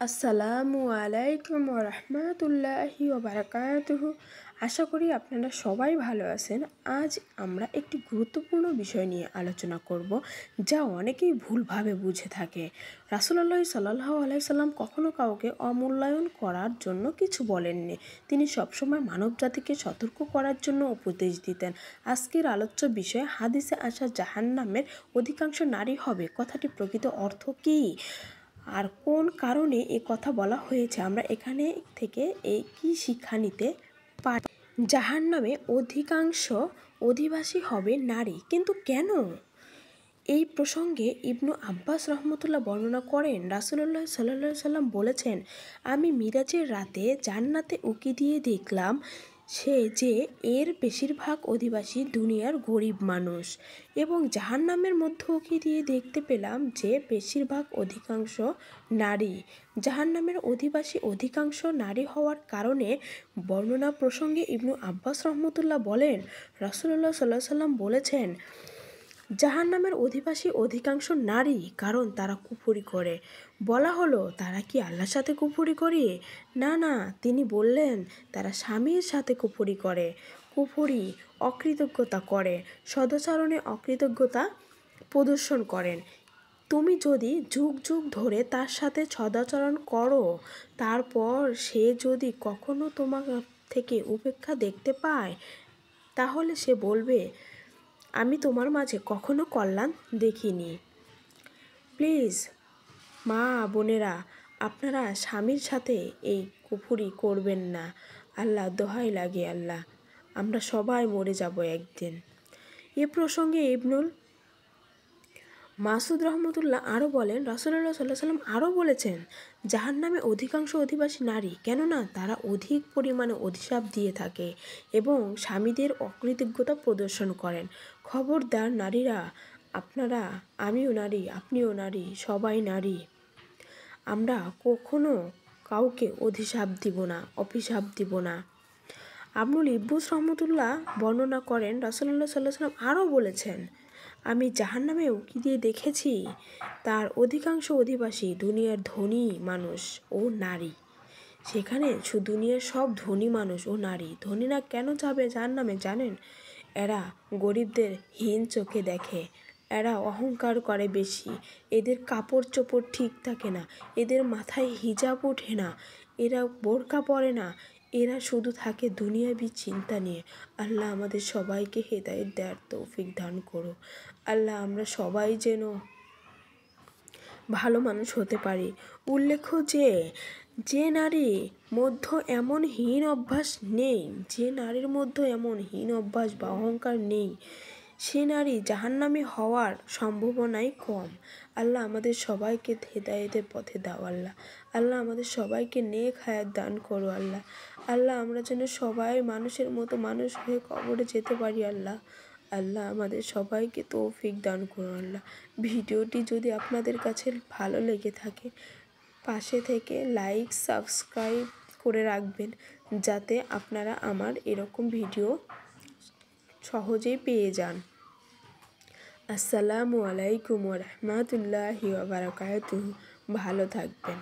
আসসালামু আলাইকুম ওয়া রাহমাতুল্লাহি ওয়া বারাকাতুহু। আশা করি আপনারা সবাই ভালো আছেন। আজ আমরা একটি গুরুত্বপূর্ণ বিষয় নিয়ে আলোচনা করব, যা অনেকেই ভুলভাবে বুঝে থাকে। রাসূলুল্লাহ সাল্লাল্লাহু আলাইহি সাল্লাম কখনো কাউকে অমূল্যায়ন করার জন্য কিছু বলেননি। তিনি সবসময় মানবজাতিকে সতর্ক করার জন্য উপদেশ দিতেন। আজকের আলোচ্য বিষয় হাদিসে আসা জাহান্নামের অধিকাংশ নারী হবে। কথাটি প্রকৃত অর্থ কী আর কোন কারণে এ কথা বলা হয়েছে, আমরা এখানে থেকে কি শিক্ষা নিতে পারি। জাহান্নামে অধিকাংশ অধিবাসী হবে নারী, কিন্তু কেন? এই প্রসঙ্গে ইবনু আব্বাস রহমতুল্লাহ বর্ণনা করেন, রাসূলুল্লাহ সাল্লাল্লাহু আলাইহি সাল্লাম বলেছেন, আমি মিরাজের রাতে জান্নাতে উঁকি দিয়ে দেখলাম যে এর বেশিরভাগ অধিবাসী দুনিয়ার গরিব মানুষ, এবং জাহান্নামের মধ্যে উঁকি দিয়ে দেখতে পেলাম যে বেশিরভাগ অধিকাংশ নারী। জাহান্নামের অধিবাসী অধিকাংশ নারী হওয়ার কারণে বর্ণনা প্রসঙ্গে ইবনু আব্বাস রহমতুল্লাহ বলেন, রাসূলুল্লাহ সাল্লাল্লাহু আলাইহি সাল্লাম বলেছেন, জাহান্নামের অধিবাসী অধিকাংশ নারী, কারণ তারা কুফরি করে। বলা হলো, তারা কি আল্লাহর সাথে কুফরি করে? না, তিনি বললেন, তারা স্বামীর সাথে কুফরি করে। কুফরি অকৃতজ্ঞতা করে, সদাচরণে অকৃতজ্ঞতা প্রদর্শন করেন। তুমি যদি যুগ যুগ ধরে তার সাথে সদাচরণ করো, তারপর সে যদি কখনো তোমার থেকে উপেক্ষা দেখতে পায়, তাহলে সে বলবে, আমি তোমার মাঝে কখনো কল্যাণ দেখিনি। প্লিজ মা বোনেরা, আপনারা স্বামীর সাথে এই কুফরি করবেন না। আল্লাহ দোহাই লাগে, আল্লাহ, আমরা সবাই মরে যাব একদিন। এ প্রসঙ্গে ইবনুল মাসুদ রহমতুল্লাহ আরও বলেন, রাসূলুল্লাহ সাল্লাল্লাহু আলাইহি সাল্লাম আরও বলেছেন, জাহান্নামে অধিকাংশ অধিবাসী নারী, কেননা তারা অধিক পরিমাণে অভিশাপ দিয়ে থাকে এবং স্বামীদের অকৃতজ্ঞতা প্রদর্শন করেন। খবরদার নারীরা, আপনারা, আমিও নারী, আপনিও নারী, সবাই নারী, আমরা কখনো কাউকে অভিশাপ দিব না। আবনুল ইব্বুস রহমতুল্লাহ বর্ণনা করেন, রাসূলুল্লাহ সাল্লাল্লাহু আলাইহি সাল্লাম আরও বলেছেন, আমি জাহান্নামে উঁকি দিয়ে দেখেছি তার অধিকাংশ অধিবাসী দুনিয়ার ধনী মানুষ ও নারী। সেখানে দুনিয়ার সব ধনী মানুষ ও নারী। ধনীরা কেন যাবে জাহান্নামে জানেন? এরা গরিবদের হীন চোখে দেখে, এরা অহংকার করে বেশি, এদের কাপড় চোপড় ঠিক থাকে না, এদের মাথায় হিজাব ওঠে না, এরা বোরকা পরে না, এরা শুধু থাকে দুনিয়াবী চিন্তা নিয়ে। আল্লাহ আমাদের সবাইকে হেদায়েত দেওয়ার তৌফিক দান করো। আল্লাহ, আমরা সবাই যেন ভালো মানুষ হতে পারি। উল্লেখ্য যে নারীর মধ্যে এমন হীন অভ্যাস নেই, যে নারীর মধ্যে এমন হীন অভ্যাস বা অহংকার নেই, সে নারী জাহান্নামী হওয়ার সম্ভাবনাই কম। আল্লাহ আমাদের সবাইকে হেদায়েতের পথে দাও। আল্লাহ আমাদের সবাইকে নেক হায়াত দান করো। আল্লাহ আমরা যেন সবাই মানুষের মতো মানুষ হয়ে কবরে যেতে পারি। আল্লাহ আমাদের সবাইকে তৌফিক দান করুন। ভিডিওটি যদি আপনাদের কাছে ভালো লেগে থাকে, পাশে থেকে লাইক সাবস্ক্রাইব করে রাখবেন, যাতে আপনারা আমার এরকম ভিডিও সহজেই পেয়ে যান। আসসালামু আলাইকুম ওয়া রাহমাতুল্লাহি ওয়া বারাকাতুহু। ভালো থাকবেন।